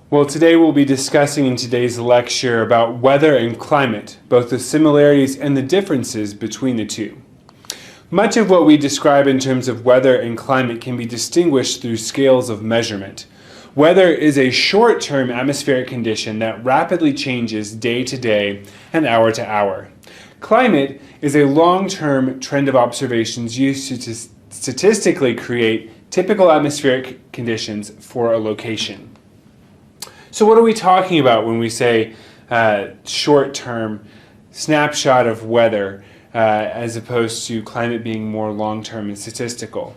Well, today we'll be discussing in today's lecture about weather and climate, both the similarities and the differences between the two. Much of what we describe in terms of weather and climate can be distinguished through scales of measurement. Weather is a short-term atmospheric condition that rapidly changes day to day and hour to hour. Climate is a long-term trend of observations used to statistically create typical atmospheric conditions for a location. So what are we talking about when we say short-term snapshot of weather as opposed to climate being more long-term and statistical?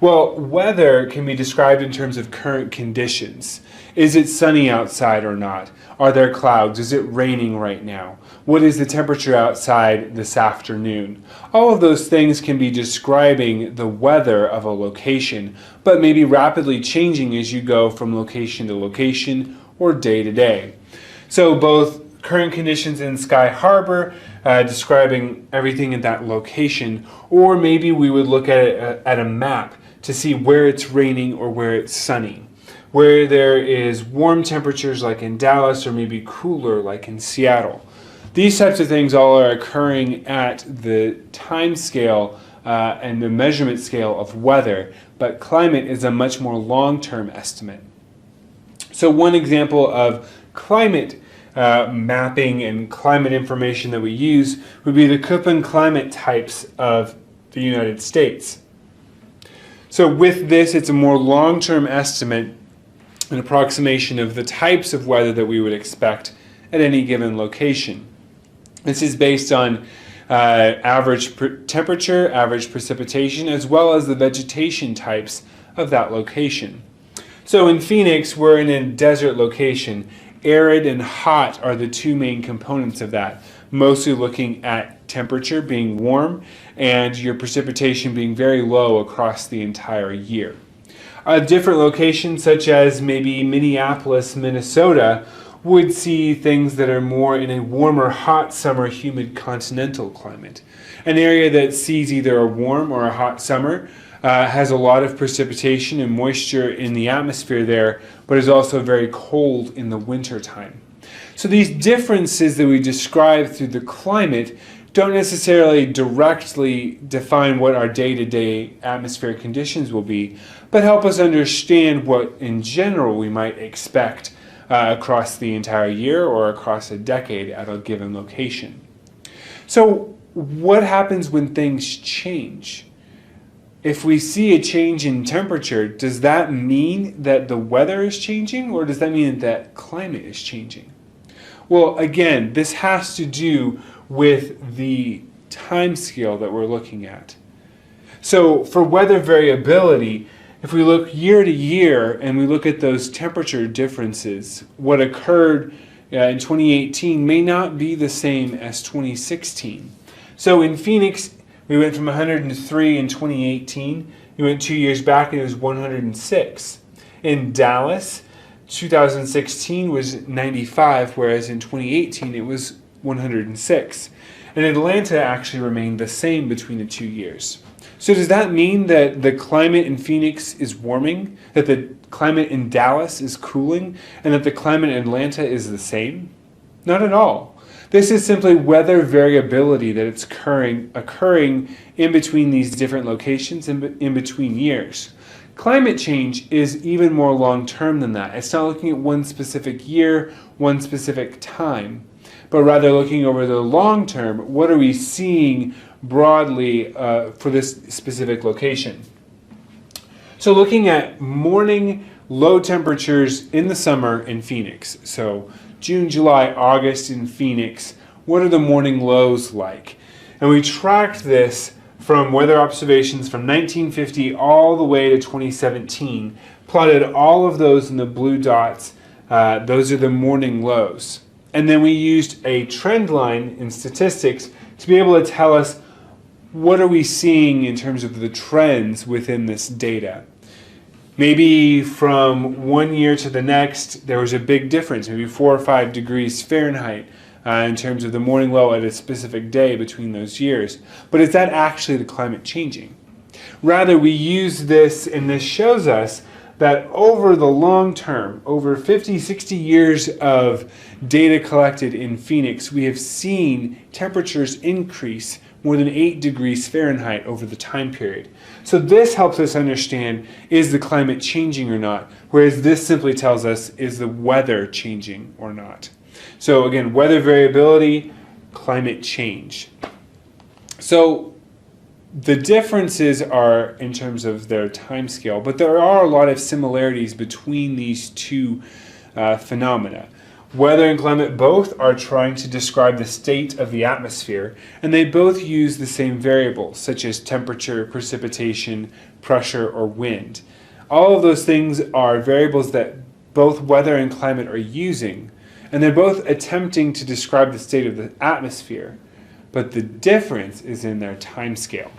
Well, weather can be described in terms of current conditions. Is it sunny outside or not? Are there clouds? Is it raining right now? What is the temperature outside this afternoon? All of those things can be describing the weather of a location, but may be rapidly changing as you go from location to location or day to day. So both current conditions in Sky Harbor, describing everything in that location, or maybe we would look at it at a map to see where it's raining or where it's sunny, where there is warm temperatures like in Dallas or maybe cooler like in Seattle. These types of things all are occurring at the time scale and the measurement scale of weather, but climate is a much more long-term estimate. So one example of climate mapping and climate information that we use would be the Köppen climate types of the United States. So with this, it's a more long-term estimate, an approximation of the types of weather that we would expect at any given location. This is based on average temperature, average precipitation, as well as the vegetation types of that location. So in Phoenix, we're in a desert location. Arid and hot are the two main components of that, mostly looking at temperature being warm and your precipitation being very low across the entire year. Different locations such as maybe Minneapolis, Minnesota would see things that are more in a warmer, hot summer, humid continental climate. An area that sees either a warm or a hot summer has a lot of precipitation and moisture in the atmosphere there, but is also very cold in the winter time. So these differences that we describe through the climate don't necessarily directly define what our day-to-day atmospheric conditions will be, but help us understand what in general we might expect across the entire year or across a decade at a given location. So what happens when things change? If we see a change in temperature, does that mean that the weather is changing, or does that mean that climate is changing? Well, again, this has to do with the time scale that we're looking at. So for weather variability, if we look year to year and we look at those temperature differences, what occurred in 2018 may not be the same as 2016. So in Phoenix, we went from 103 in 2018. We went 2 years back and it was 106. In Dallas, 2016 was 95, whereas in 2018 it was 106. And Atlanta actually remained the same between the 2 years. So does that mean that the climate in Phoenix is warming, that the climate in Dallas is cooling, and that the climate in Atlanta is the same? Not at all. This is simply weather variability that it's occurring in between these different locations and in between years. Climate change is even more long-term than that. It's not looking at one specific year, one specific time, but rather looking over the long term. What are we seeing broadly for this specific location? So looking at morning low temperatures in the summer in Phoenix. So June, July, August in Phoenix, what are the morning lows like? And we tracked this from weather observations from 1950 all the way to 2017, plotted all of those in the blue dots. Those are the morning lows. And then we used a trend line in statistics to be able to tell us what are we seeing in terms of the trends within this data. Maybe from one year to the next, there was a big difference, maybe 4 or 5 degrees Fahrenheit in terms of the morning low at a specific day between those years. But is that actually the climate changing? Rather, we use this, and this shows us that over the long term, over 50, 60 years of data collected in Phoenix, we have seen temperatures increase more than 8 degrees Fahrenheit over the time period. So this helps us understand, is the climate changing or not? Whereas this simply tells us, is the weather changing or not? So again, weather variability, climate change. So the differences are in terms of their time scale, but there are a lot of similarities between these two phenomena. Weather and climate both are trying to describe the state of the atmosphere, and they both use the same variables, such as temperature, precipitation, pressure, or wind. All of those things are variables that both weather and climate are using, and they're both attempting to describe the state of the atmosphere, but the difference is in their time scale.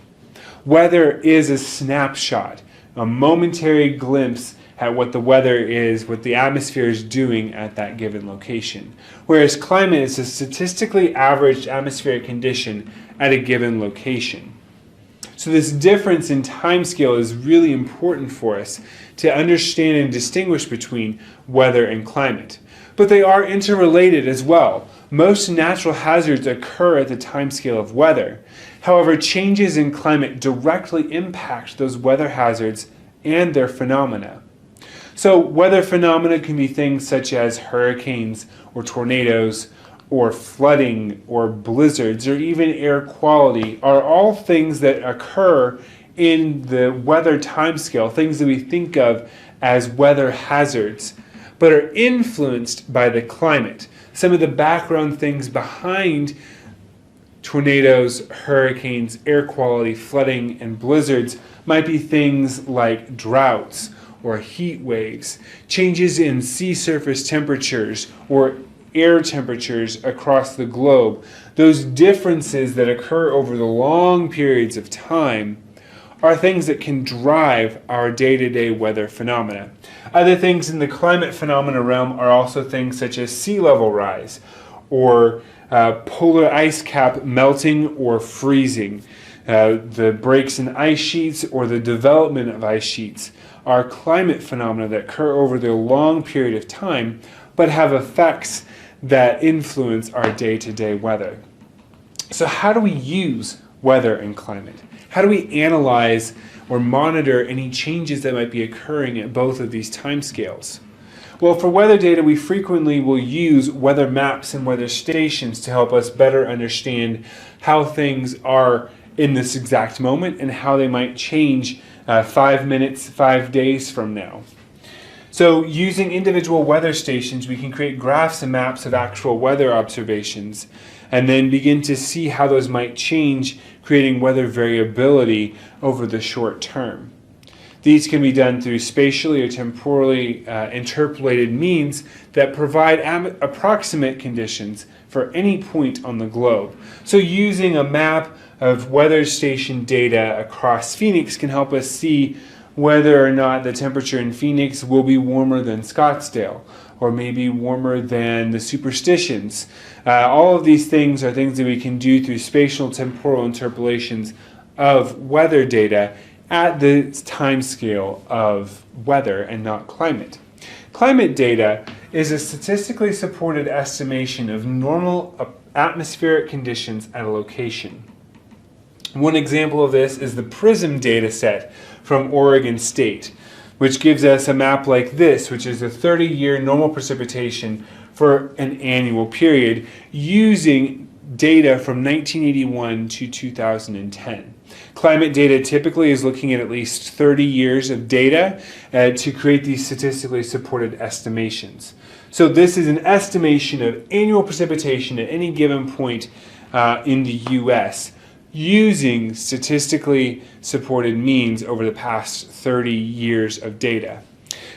Weather is a snapshot, a momentary glimpse at what the weather is, what the atmosphere is doing at that given location. Whereas climate is a statistically averaged atmospheric condition at a given location. So this difference in time scale is really important for us to understand and distinguish between weather and climate. But they are interrelated as well. Most natural hazards occur at the time scale of weather. However, changes in climate directly impact those weather hazards and their phenomena. So weather phenomena can be things such as hurricanes or tornadoes or flooding or blizzards or even air quality are all things that occur in the weather timescale, things that we think of as weather hazards, but are influenced by the climate. Some of the background things behind tornadoes, hurricanes, air quality, flooding, and blizzards might be things like droughts or heat waves, changes in sea surface temperatures or air temperatures across the globe. Those differences that occur over the long periods of time are things that can drive our day-to-day weather phenomena. Other things in the climate phenomena realm are also things such as sea level rise or polar ice cap melting or freezing. The breaks in ice sheets or the development of ice sheets are climate phenomena that occur over the long period of time but have effects that influence our day-to-day weather. So how do we use weather and climate? How do we analyze or monitor any changes that might be occurring at both of these timescales? Well, for weather data, we frequently will use weather maps and weather stations to help us better understand how things are in this exact moment and how they might change 5 minutes, 5 days from now. So using individual weather stations, we can create graphs and maps of actual weather observations and then begin to see how those might change, creating weather variability over the short term. These can be done through spatially or temporally interpolated means that provide approximate conditions for any point on the globe. So using a map of weather station data across Phoenix can help us see whether or not the temperature in Phoenix will be warmer than Scottsdale or maybe warmer than the Superstitions. All of these things are things that we can do through spatial temporal interpolations of weather data at the time scale of weather and not climate. Climate data is a statistically supported estimation of normal atmospheric conditions at a location. One example of this is the PRISM data set from Oregon State, which gives us a map like this, which is a 30-year normal precipitation for an annual period using data from 1981 to 2010. Climate data typically is looking at least 30 years of data to create these statistically supported estimations. So this is an estimation of annual precipitation at any given point in the U.S. using statistically supported means over the past 30 years of data.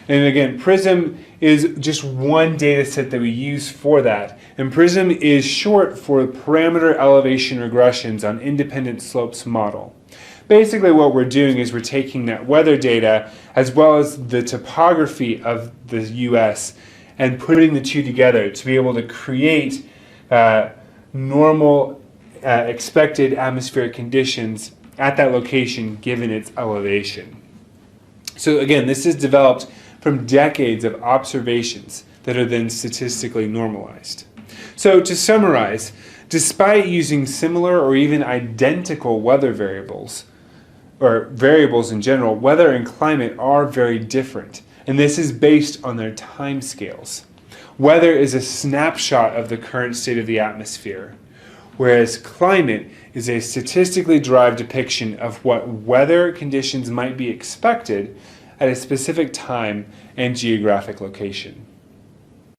And again, PRISM is just one data set that we use for that. And PRISM is short for Parameter Elevation Regressions on Independent Slopes Model. Basically what we're doing is we're taking that weather data as well as the topography of the U.S. and putting the two together to be able to create normal expected atmospheric conditions at that location given its elevation. So again, this is developed from decades of observations that are then statistically normalized. So to summarize, despite using similar or even identical weather variables, or variables in general, weather and climate are very different, and this is based on their time scales. Weather is a snapshot of the current state of the atmosphere, whereas climate is a statistically derived depiction of what weather conditions might be expected at a specific time and geographic location.